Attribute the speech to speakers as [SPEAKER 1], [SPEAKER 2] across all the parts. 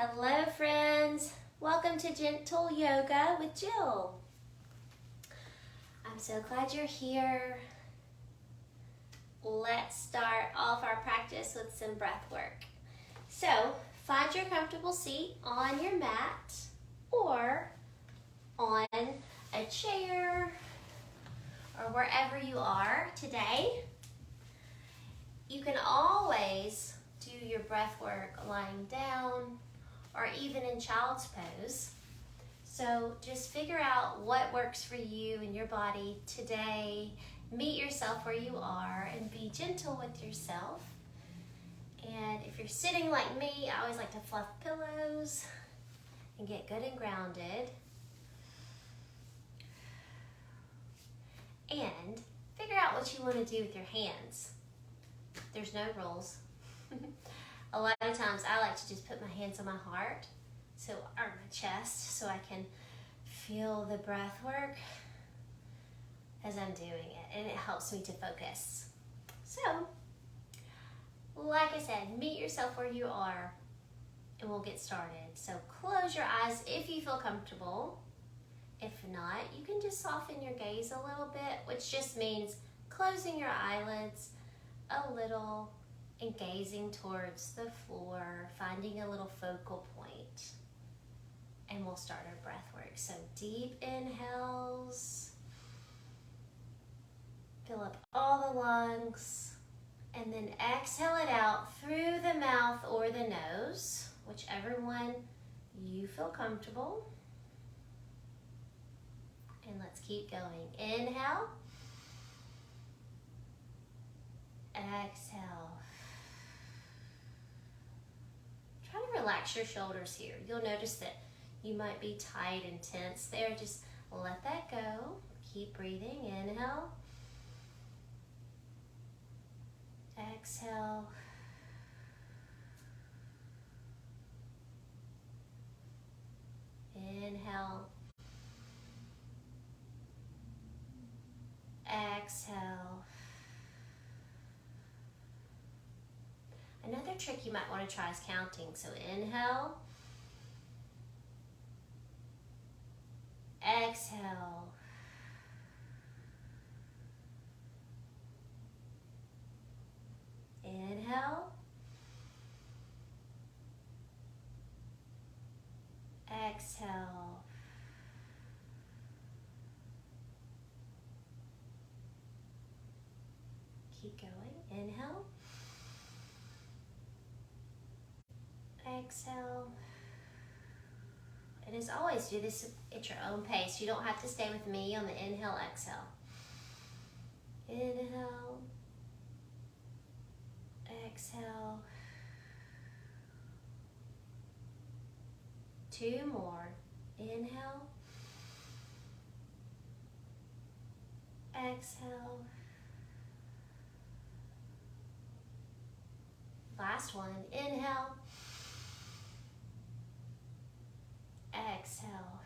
[SPEAKER 1] Hello friends, welcome to Gentle Yoga with Jill. I'm so glad you're here. Let's start off our practice with some breath work. So find your comfortable seat on your mat or on a chair or wherever you are today. You can always do your breath work lying down or even in child's pose. So just figure out what works for you and your body today. Meet yourself where you are and be gentle with yourself. And if you're sitting like me, I always like to fluff pillows and get good and grounded. And figure out what you want to do with your hands. There's no rules. A lot of times I like to just put my hands on my heart, or my chest, so I can feel the breath work as I'm doing it, and it helps me to focus. So, like I said, meet yourself where you are, and we'll get started. So close your eyes if you feel comfortable. If not, you can just soften your gaze a little bit, which just means closing your eyelids a little and gazing towards the floor, finding a little focal point. And we'll start our breath work. So deep inhales, fill up all the lungs, and then exhale it out through the mouth or the nose, whichever one you feel comfortable. And let's keep going. Inhale, exhale. Try to relax your shoulders here. You'll notice that you might be tight and tense there. Just let that go. Keep breathing. Inhale. Exhale. Inhale. Exhale. Another trick you might want to try is counting. So inhale, exhale, inhale, exhale, keep going. Inhale, exhale. And as always, do this at your own pace. You don't have to stay with me on the inhale, exhale. Inhale, exhale. 2 more. Inhale, exhale. Last one. Inhale, exhale.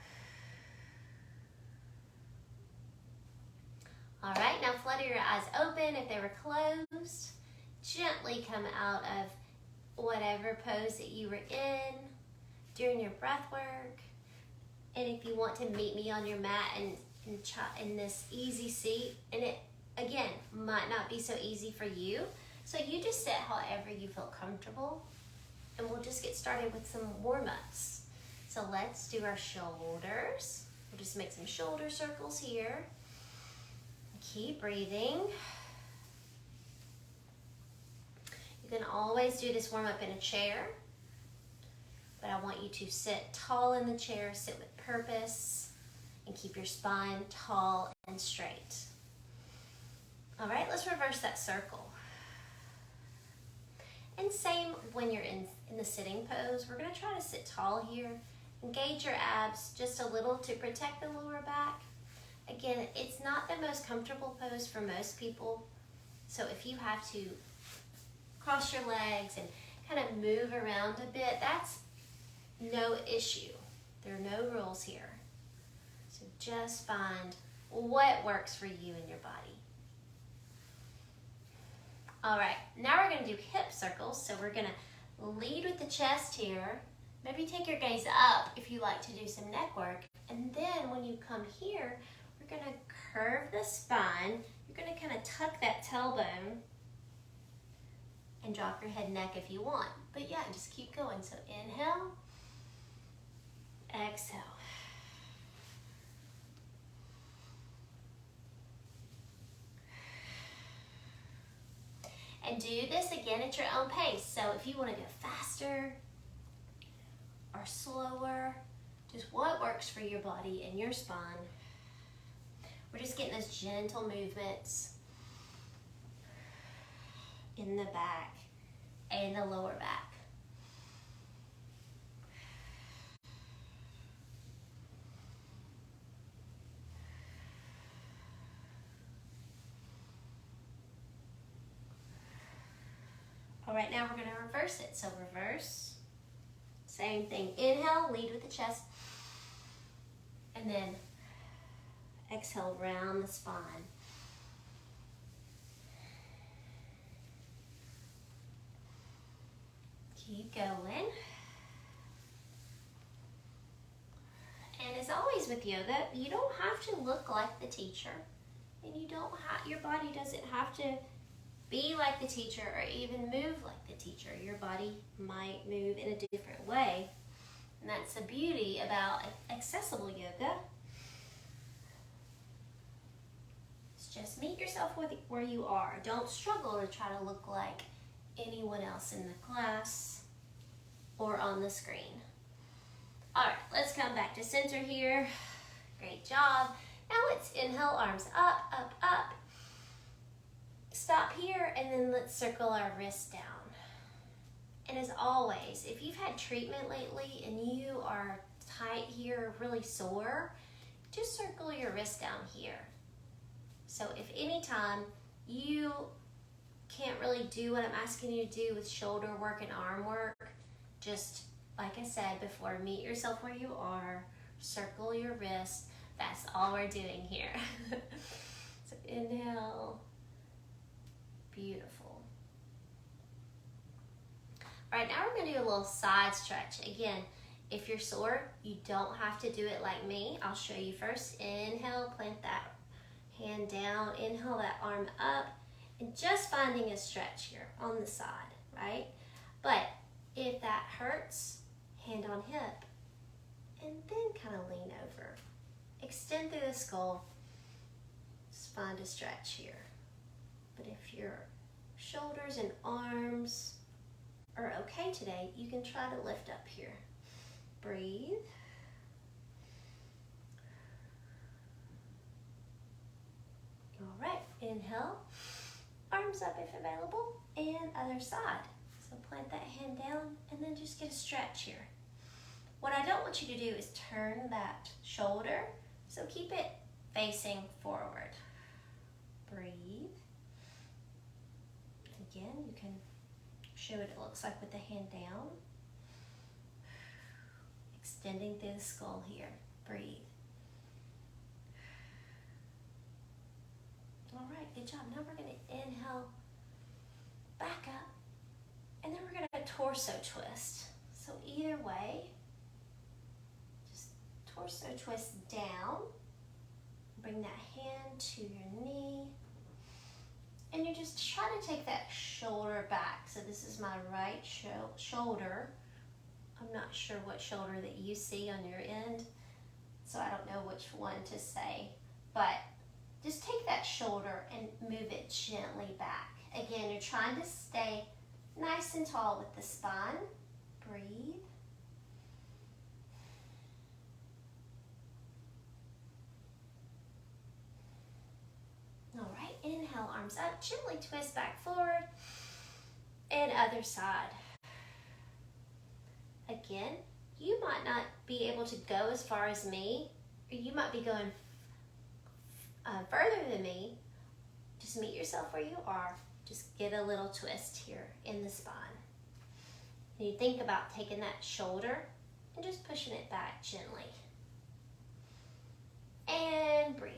[SPEAKER 1] All right, now flutter your eyes open if they were closed. Gently come out of whatever pose that you were in during your breath work. And if you want to meet me on your mat and in this easy seat, and it, again, might not be so easy for you, so you just sit however you feel comfortable, and we'll just get started with some warm-ups. So let's do our shoulders. We'll just make some shoulder circles here. Keep breathing. You can always do this warm-up in a chair, but I want you to sit tall in the chair, sit with purpose, and keep your spine tall and straight. All right, let's reverse that circle. And same when you're in the sitting pose. We're gonna try to sit tall here. Engage your abs just a little to protect the lower back. Again, it's not the most comfortable pose for most people. So if you have to cross your legs and kind of move around a bit, that's no issue. There are no rules here. So just find what works for you and your body. All right, now we're gonna do hip circles. So we're gonna lead with the chest here, Maybe take your gaze up if you like to do some neck work. And then when you come here, we're gonna curve the spine. You're gonna kind of tuck that tailbone and drop your head and neck if you want. But yeah, just keep going. So inhale, exhale. And do this again at your own pace. So if you want to go faster or slower, just what works for your body and your spine. We're just getting those gentle movements in the back and the lower back. All right, now we're going to reverse it. So reverse, same thing. Inhale, lead with the chest, and then exhale, round the spine. Keep going. And as always with yoga, you don't have to look like the teacher, and you don't have, your body doesn't have to be like the teacher or even move like the teacher. Your body might move in a different way. And that's the beauty about accessible yoga. It's just meet yourself where you are. Don't struggle to try to look like anyone else in the class or on the screen. All right, let's come back to center here. Great job. Now let's inhale, arms up, up, up. Stop here, and then let's circle our wrists down. And as always, if you've had treatment lately and you are tight here, really sore, just circle your wrist down here. So if anytime you can't really do what I'm asking you to do with shoulder work and arm work, just like I said before, meet yourself where you are, circle your wrist. That's all we're doing here. So inhale. Beautiful. All right, now we're going to do a little side stretch. Again, if you're sore, you don't have to do it like me. I'll show you first. Inhale, plant that hand down. Inhale, that arm up. And just finding a stretch here on the side, right? But if that hurts, hand on hip. And then kind of lean over. Extend through the skull. Just find a stretch here. But if your shoulders and arms are okay today, you can try to lift up here. Breathe. All right, inhale, arms up if available, and other side. So plant that hand down and then just get a stretch here. What I don't want you to do is turn that shoulder, so keep it facing forward. Breathe. Again, you can show what it looks like with the hand down. Extending through the skull here. Breathe. All right, good job. Now we're going to inhale, back up, and then we're going to torso twist. So either way, just torso twist down. Bring that hand to your knee. And you're just trying to take that shoulder back. So this is my right shoulder. I'm not sure what shoulder that you see on your end, so I don't know which one to say. But just take that shoulder and move it gently back. Again, you're trying to stay nice and tall with the spine. Breathe. All right, inhale, arms up, gently twist back forward, and other side. Again, you might not be able to go as far as me, or you might be going further than me. Just meet yourself where you are. Just get a little twist here in the spine. And you think about taking that shoulder and just pushing it back gently. And breathe.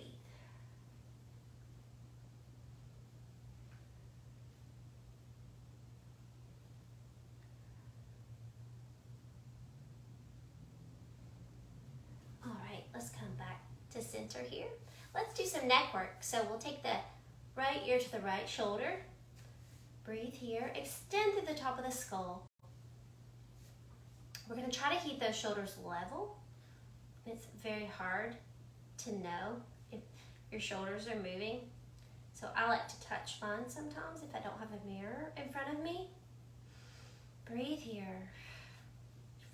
[SPEAKER 1] center here. Let's do some neck work. So we'll take the right ear to the right shoulder. Breathe here. Extend through the top of the skull. We're going to try to keep those shoulders level. It's very hard to know if your shoulders are moving. So I like to touch mine sometimes if I don't have a mirror in front of me. Breathe here.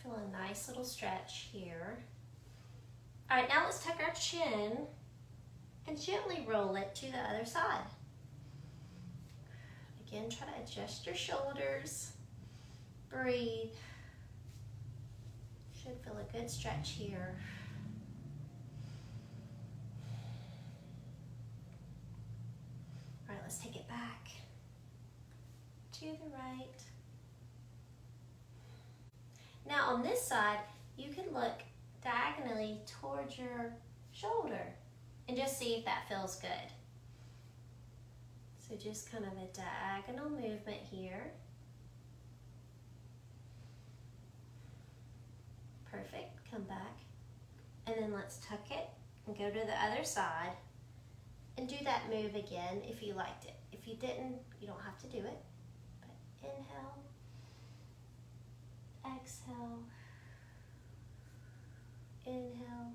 [SPEAKER 1] Feel a nice little stretch here. All right, now let's tuck our chin and gently roll it to the other side. Again, try to adjust your shoulders. Breathe. Should feel a good stretch here. All right, let's take it back to the right. Now on this side, you can look diagonally towards your shoulder and just see if that feels good. So just kind of a diagonal movement here. Perfect, come back. And then let's tuck it and go to the other side and do that move again if you liked it. If you didn't, you don't have to do it. But inhale, exhale, inhale,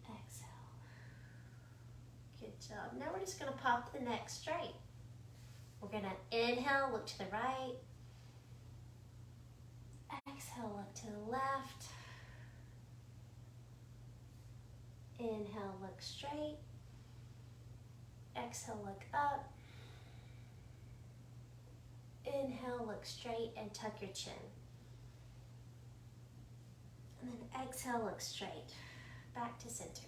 [SPEAKER 1] exhale. Good job. Now we're just going to pop the neck straight. We're going to inhale, look to the right. Exhale, look to the left. Inhale, look straight. Exhale, look up. Inhale, look straight and tuck your chin. And then exhale, look straight. Back to center.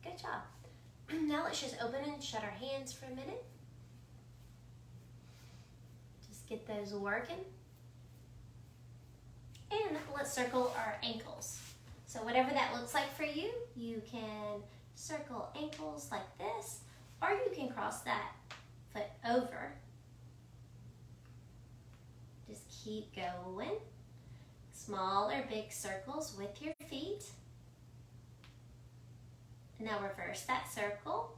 [SPEAKER 1] Good job. Now let's just open and shut our hands for a minute. Just get those working. And let's circle our ankles. So whatever that looks like for you, you can circle ankles like this, or you can cross that foot over. Just keep going. Small or big circles with your feet. Now reverse that circle.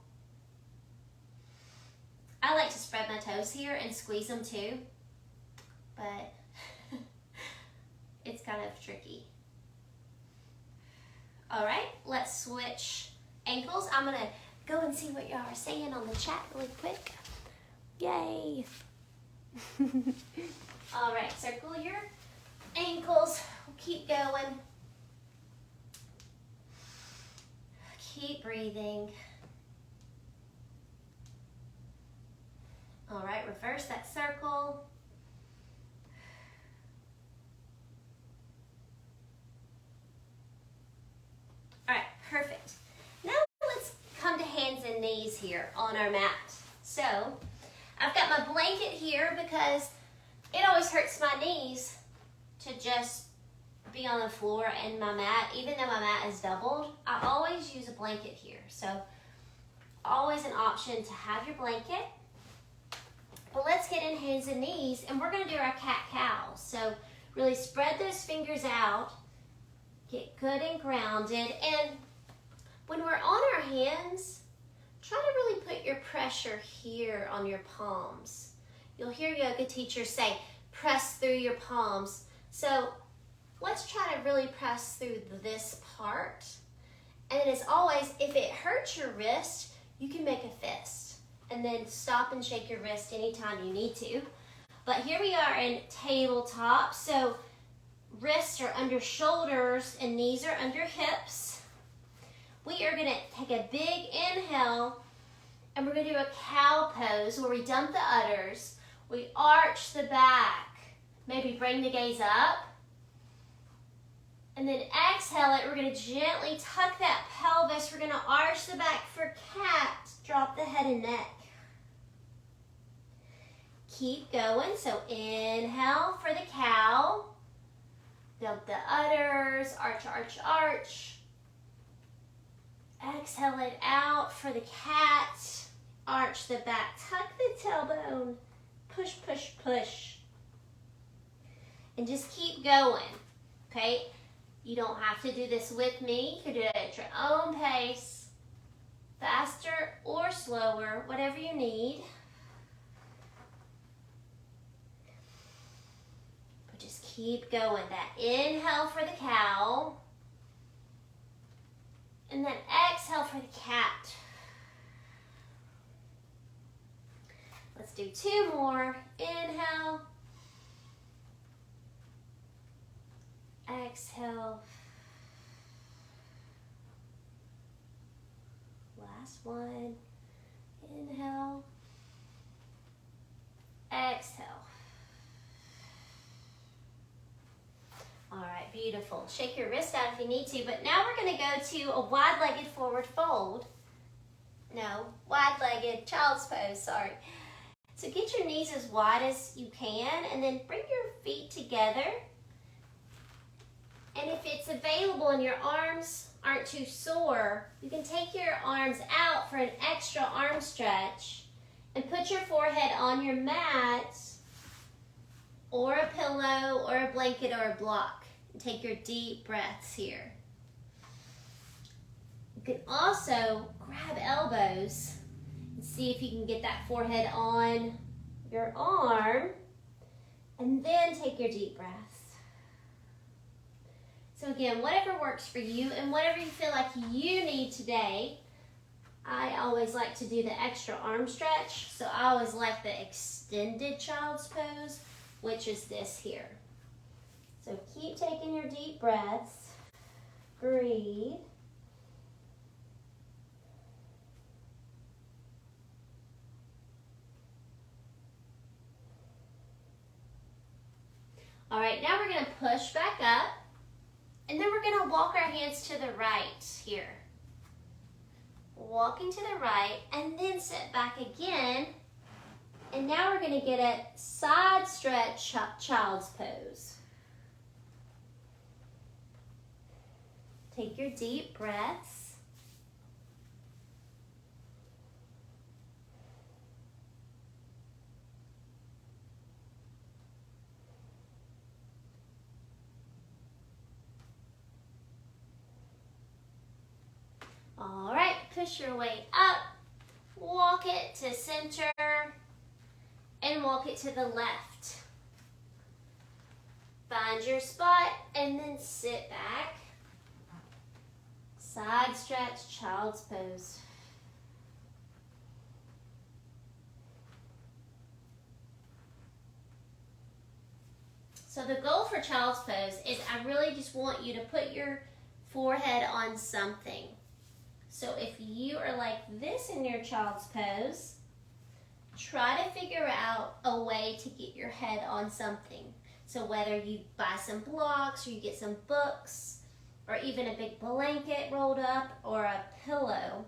[SPEAKER 1] I like to spread my toes here and squeeze them too, but it's kind of tricky. All right, let's switch ankles. I'm gonna go and see what y'all are saying on the chat really quick. Yay. All right, circle your ankles. Keep going. Keep breathing. All right, reverse that circle. All right, perfect. Now let's come to hands and knees here on our mat. So I've got my blanket here because it always hurts my knees to just be on the floor and my mat, even though my mat is doubled, I always use a blanket here. So always an option to have your blanket. But let's get in hands and knees, and we're gonna do our cat-cow. So really spread those fingers out, get good and grounded. And when we're on our hands, try to really put your pressure here on your palms. You'll hear yoga teachers say, press through your palms. So let's try to really press through this part. And as always, if it hurts your wrist, you can make a fist. And then stop and shake your wrist anytime you need to. But here we are in tabletop. So wrists are under shoulders and knees are under hips. We are gonna take a big inhale and we're gonna do a cow pose where we dump the udders. We arch the back. Maybe bring the gaze up. And then exhale it. We're going to gently tuck that pelvis. We're going to arch the back for cat. Drop the head and neck. Keep going. So inhale for the cow. Dump the udders. Arch, arch, arch. Exhale it out for the cat. Arch the back. Tuck the tailbone. Push, push, push. And just keep going. Okay? You don't have to do this with me. You can do it at your own pace, faster or slower, whatever you need. But just keep going. That inhale for the cow, and then exhale for the cat. Let's do 2 more. Inhale. Exhale. Last one. Inhale. Exhale. All right, beautiful. Shake your wrist out if you need to, but now we're going to go to a wide-legged forward fold. No, wide-legged child's pose, sorry. So get your knees as wide as you can, and then bring your feet together. And if it's available and your arms aren't too sore, you can take your arms out for an extra arm stretch and put your forehead on your mat or a pillow or a blanket or a block. And take your deep breaths here. You can also grab elbows and see if you can get that forehead on your arm, and then take your deep breaths. So again, whatever works for you and whatever you feel like you need today. I always like to do the extra arm stretch, so I always like the extended child's pose, which is this here. So keep taking your deep breaths. Breathe. All right, now we're going to push back up, and then we're going to walk our hands to the right here. Walking to the right, and then sit back again. And now we're going to get a side stretch child's pose. Take your deep breaths. All right, push your way up, walk it to center, and walk it to the left. Find your spot, and then sit back. Side stretch, child's pose. So the goal for child's pose is I really just want you to put your forehead on something. So if you are like this in your child's pose, try to figure out a way to get your head on something. So whether you buy some blocks or you get some books or even a big blanket rolled up or a pillow.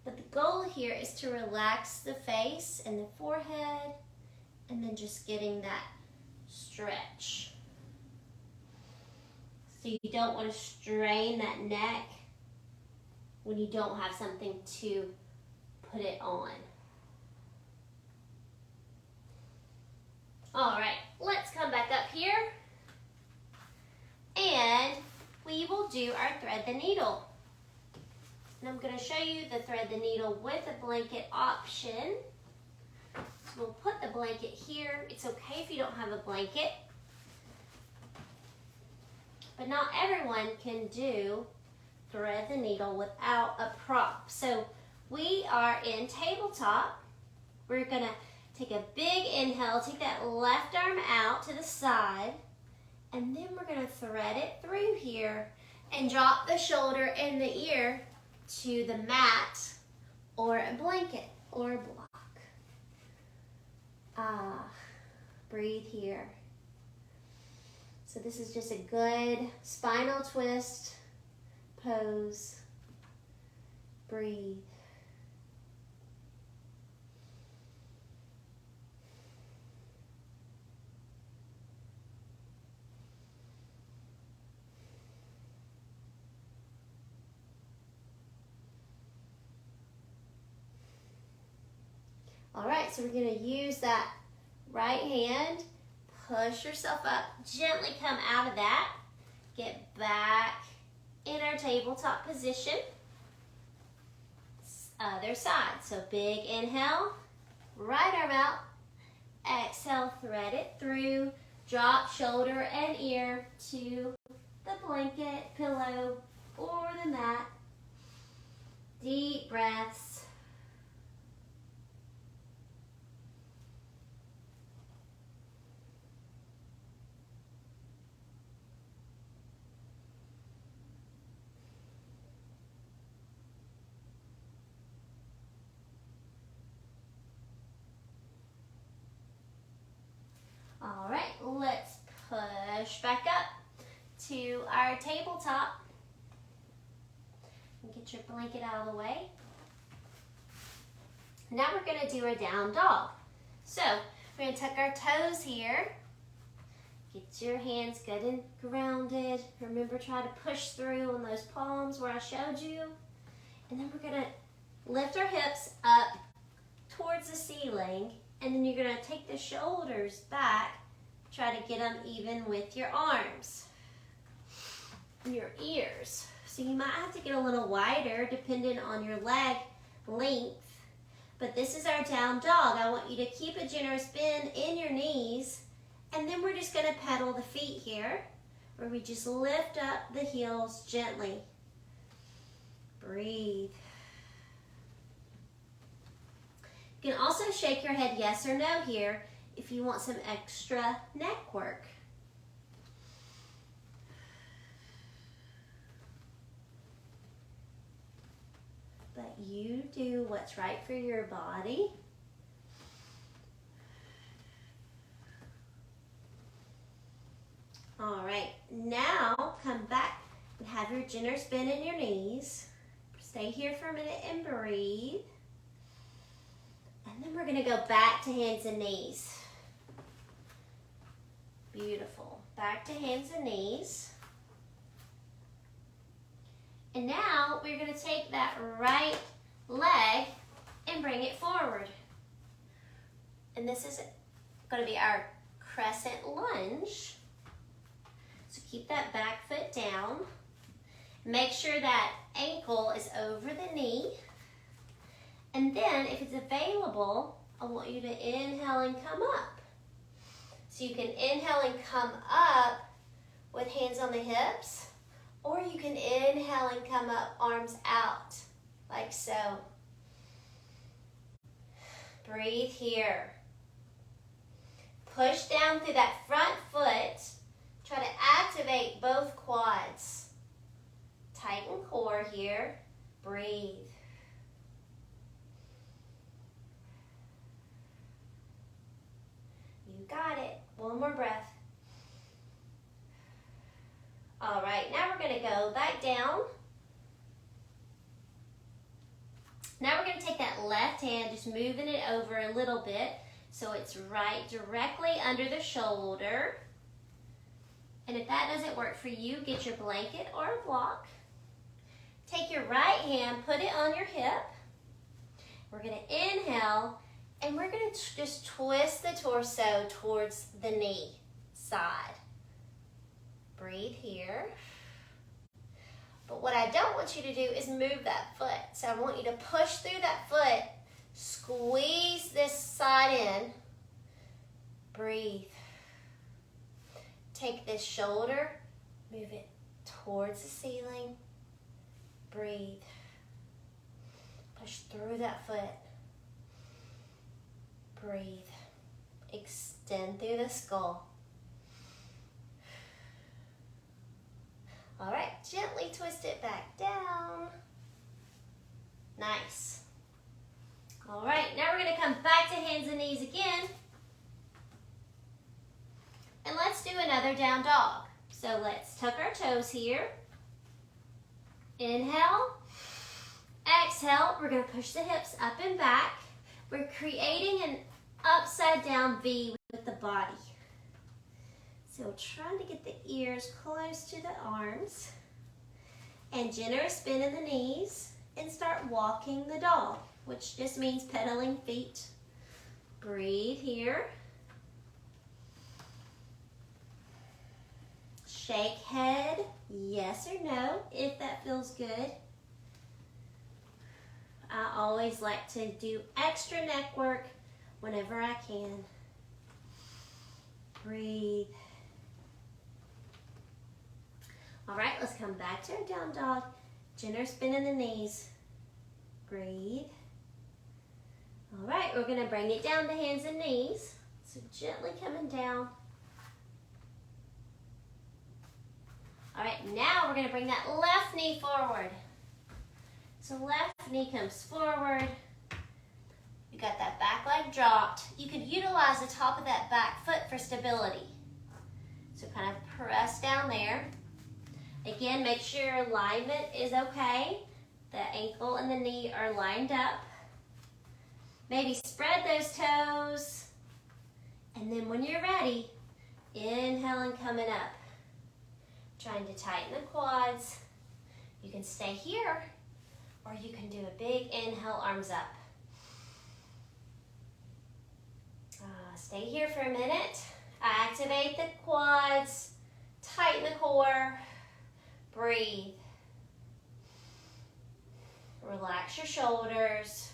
[SPEAKER 1] But the goal here is to relax the face and the forehead and then just getting that stretch. So you don't want to strain that neck when you don't have something to put it on. All right, let's come back up here and we will do our thread the needle. And I'm going to show you the thread the needle with a blanket option. So we'll put the blanket here. It's okay if you don't have a blanket, but not everyone can do thread the needle without a prop. So we are in tabletop. We're going to take a big inhale, take that left arm out to the side, and then we're going to thread it through here and drop the shoulder and the ear to the mat or a blanket or a block. Breathe here. So this is just a good spinal twist pose. Breathe. All right, so we're going to use that right hand, push yourself up, gently come out of that, Get back in our tabletop position. Other side. So big inhale, right arm out. Exhale, thread it through. Drop shoulder and ear to the blanket, pillow, or the mat. Deep breaths. All right, let's push back up to our tabletop. Get your blanket out of the way. Now we're going to do a down dog. So we're going to tuck our toes here. Get your hands good and grounded. Remember, try to push through on those palms where I showed you. And then we're going to lift our hips up towards the ceiling. And then you're going to take the shoulders back. Try to get them even with your arms. Your ears. So you might have to get a little wider depending on your leg length. But this is our down dog. I want you to keep a generous bend in your knees. And then we're just going to pedal the feet here, where we just lift up the heels gently. Breathe. You can also shake your head yes or no here if you want some extra neck work. But you do what's right for your body. All right, now come back and have your generous bend in your knees. Stay here for a minute and breathe. And then we're going to go back to hands and knees. Beautiful. Back to hands and knees. And now we're going to take that right leg and bring it forward. And this is going to be our Crescent Lunge. So keep that back foot down. Make sure that ankle is over the knee. And then, if it's available, I want you to inhale and come up. So you can inhale and come up with hands on the hips, or you can inhale and come up, arms out, like so. Breathe here. Push down through that front foot. Try to activate both quads. Tighten core here. Breathe. You got it. One more breath. All right, now we're going to go back down. Now we're going to take that left hand, just moving it over a little bit so it's right directly under the shoulder. And if that doesn't work for you, get your blanket or a block. Take your right hand, put it on your hip. We're going to inhale, and we're going to just twist the torso towards the knee side. Breathe here. But what I don't want you to do is move that foot. So I want you to push through that foot, squeeze this side in. Breathe. Take this shoulder, move it towards the ceiling. Breathe. Push through that foot. Breathe. Extend through the skull. All right, gently twist it back down. Nice. All right, now we're going to come back to hands and knees again. And let's do another down dog. So let's tuck our toes here. Inhale. Exhale. We're going to push the hips up and back. We're creating an upside down V with the body. So trying to get the ears close to the arms. And generous bend in the knees. And start walking the dog, which just means pedaling feet. Breathe here. Shake head, yes or no, if that feels good. I always like to do extra neck work whenever I can. Breathe. All right, let's come back to our down dog. Gentle spin in the knees. Breathe. All right, we're gonna bring it down to hands and knees. So gently coming down. All right, now we're gonna bring that left knee forward. So left knee comes forward. You got that back leg dropped. You could utilize the top of that back foot for stability. So kind of press down there. Again, make sure your alignment is okay. The ankle and the knee are lined up. Maybe spread those toes. And then when you're ready, inhale and coming up. Trying to tighten the quads. You can stay here, or you can do a big inhale, arms up. Stay here for a minute. Activate the quads, tighten the core, breathe. Relax your shoulders.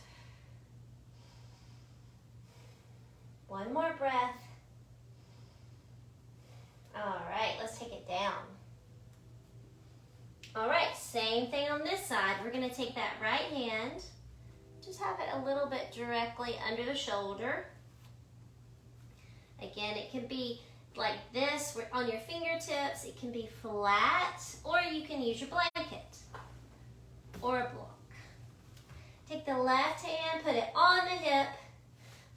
[SPEAKER 1] One more breath. All right, let's take it down. All right, same thing on this side. We're gonna take that right hand, just have it a little bit directly under the shoulder. Again, it can be like this on your fingertips. It can be flat, or you can use your blanket or a block. Take the left hand, put it on the hip.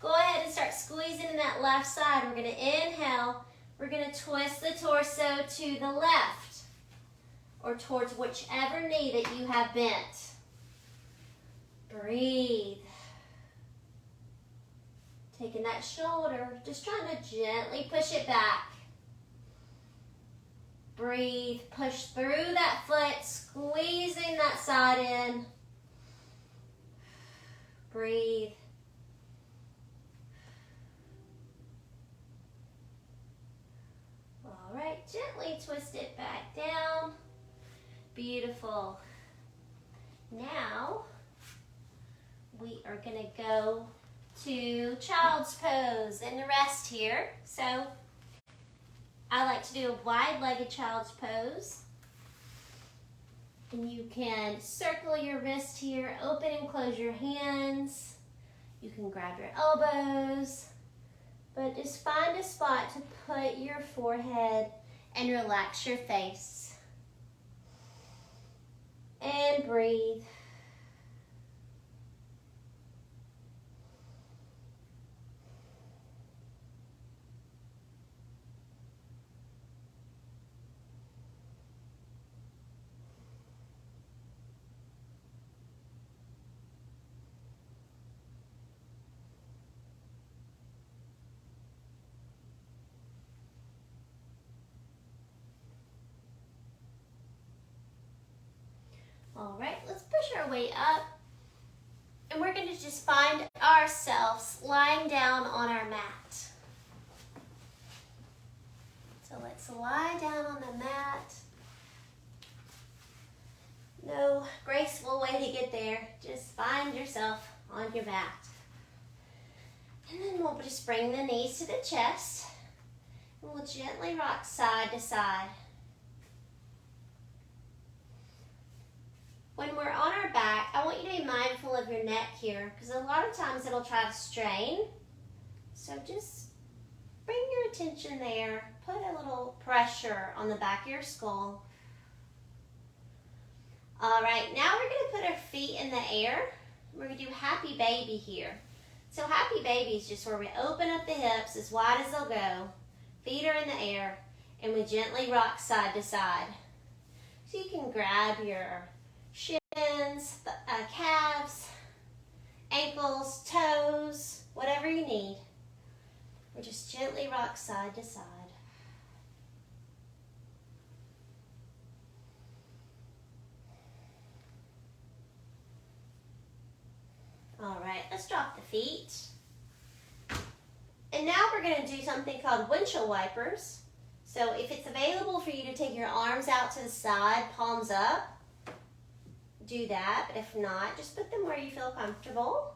[SPEAKER 1] Go ahead and start squeezing that left side. We're gonna inhale. We're gonna twist the torso to the left or towards whichever knee that you have bent. Breathe. Taking that shoulder, just trying to gently push it back. Breathe, push through that foot, squeezing that side in. Breathe. All right, gently twist it back down. Beautiful. Now, we are gonna go to child's pose and rest here. So, I like to do a wide-legged child's pose. And you can circle your wrist here, open and close your hands. You can grab your elbows, but just find a spot to put your forehead and relax your face. And breathe. All right, let's push our way up. And we're going to just find ourselves lying down on our mat. So let's lie down on the mat. No graceful way to get there. Just find yourself on your mat. And then we'll just bring the knees to the chest. And we'll gently rock side to side. When we're on our back, I want you to be mindful of your neck here, because a lot of times it'll try to strain. So just bring your attention there. Put a little pressure on the back of your skull. All right, now we're going to put our feet in the air. We're going to do happy baby here. So happy baby is just where we open up the hips as wide as they'll go. Feet are in the air, and we gently rock side to side. So you can grab your shins, calves, ankles, toes, whatever you need. Or just gently rock side to side. All right, let's drop the feet. And now we're going to do something called windshield wipers. So if it's available for you to take your arms out to the side, palms up, do that. But if not, just put them where you feel comfortable.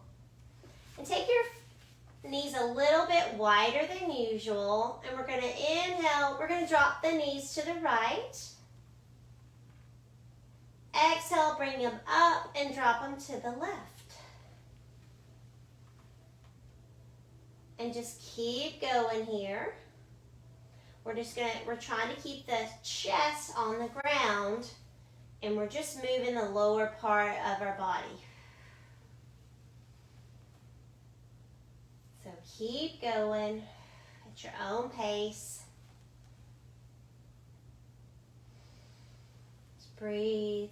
[SPEAKER 1] And take your knees a little bit wider than usual. And we're going to inhale. We're going to drop the knees to the right. Exhale, bring them up and drop them to the left. And just keep going here. We're trying to keep the chest on the ground, and we're just moving the lower part of our body. So keep going at your own pace. Just breathe.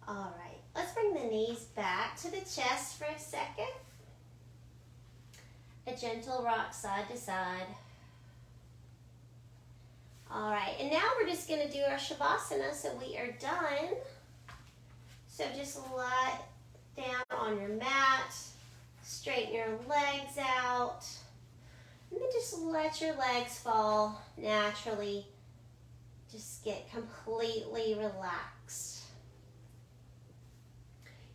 [SPEAKER 1] All right, let's bring the knees back to the chest for a second. A gentle rock side to side. All right, and now we're just going to do our Shavasana, so we are done. So just lie down on your mat, straighten your legs out, and then just let your legs fall naturally. Just get completely relaxed.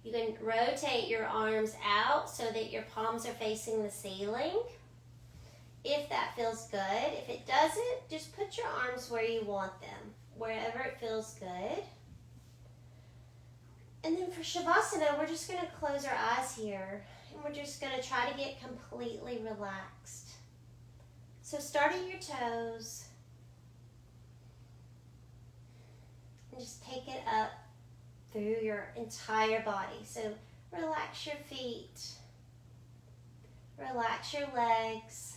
[SPEAKER 1] You can rotate your arms out so that your palms are facing the ceiling, if that feels good. If it doesn't, just put your arms where you want them, wherever it feels good. And then for Shavasana, we're just going to close our eyes here, and we're just going to try to get completely relaxed. So start at your toes, and just take it up through your entire body. So relax your feet, relax your legs.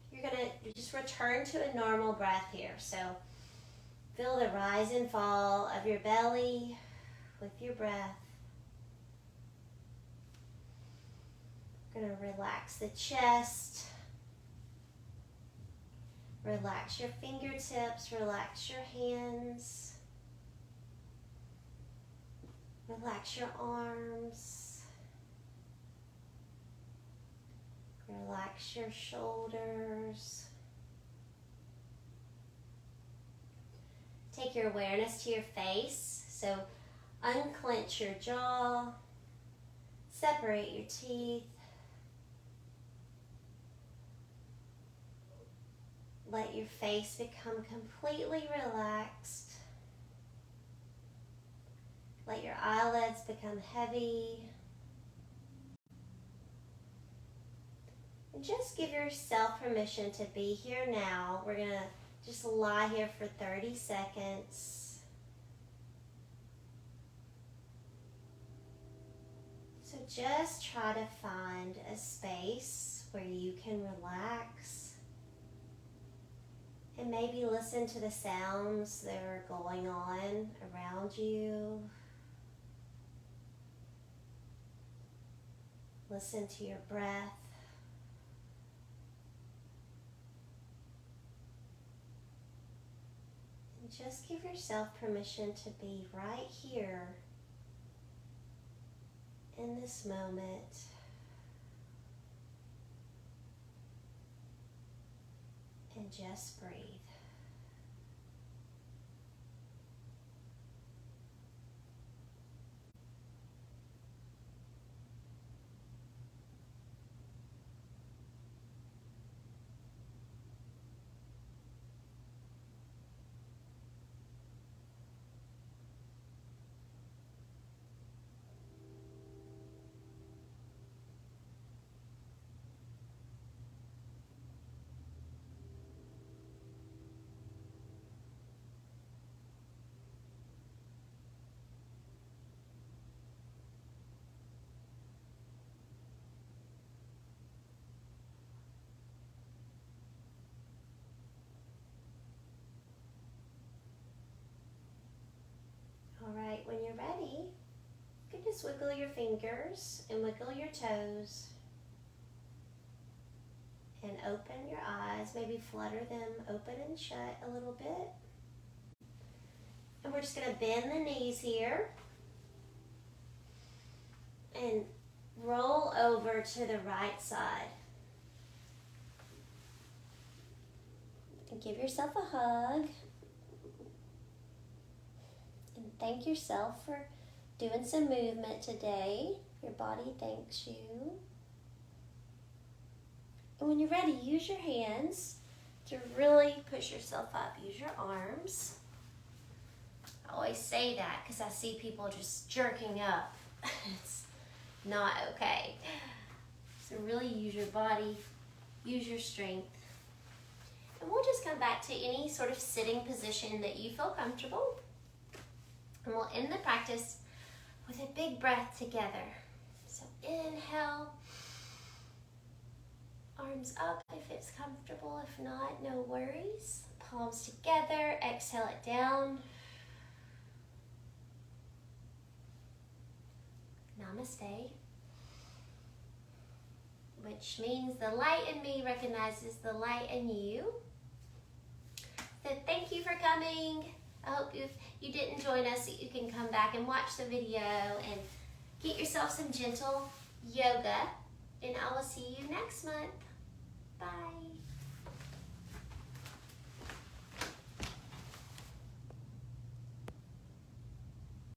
[SPEAKER 1] You're going to just return to a normal breath here. So feel the rise and fall of your belly with your breath. You're going to relax the chest. Relax your fingertips, relax your hands, relax your arms, relax your shoulders. Take your awareness to your face, so unclench your jaw, separate your teeth. Let your face become completely relaxed. Let your eyelids become heavy. And just give yourself permission to be here now. We're going to just lie here for 30 seconds. So just try to find a space where you can relax. And maybe listen to the sounds that are going on around you. Listen to your breath. And just give yourself permission to be right here in this moment. And just breathe. All right, when you're ready, you can just Just wiggle your fingers and wiggle your toes. And open your eyes. Maybe flutter them open and shut a little bit. And we're just going to bend the knees here. And roll over to the right side. And give yourself a hug. And thank yourself for doing some movement today. Your body thanks you. And when you're ready, use your hands to really push yourself up. Use your arms. I always say that because I see people just jerking up. It's not okay. So really use your body, use your strength. And we'll just come back to any sort of sitting position that you feel comfortable. And we'll end the practice with a big breath together. So inhale, arms up if it's comfortable. If not, no worries. Palms together, exhale it down. Namaste. Which means the light in me recognizes the light in you. So thank you for coming. I hope if you didn't join us, you can come back and watch the video and get yourself some gentle yoga. And I will see you next month. Bye.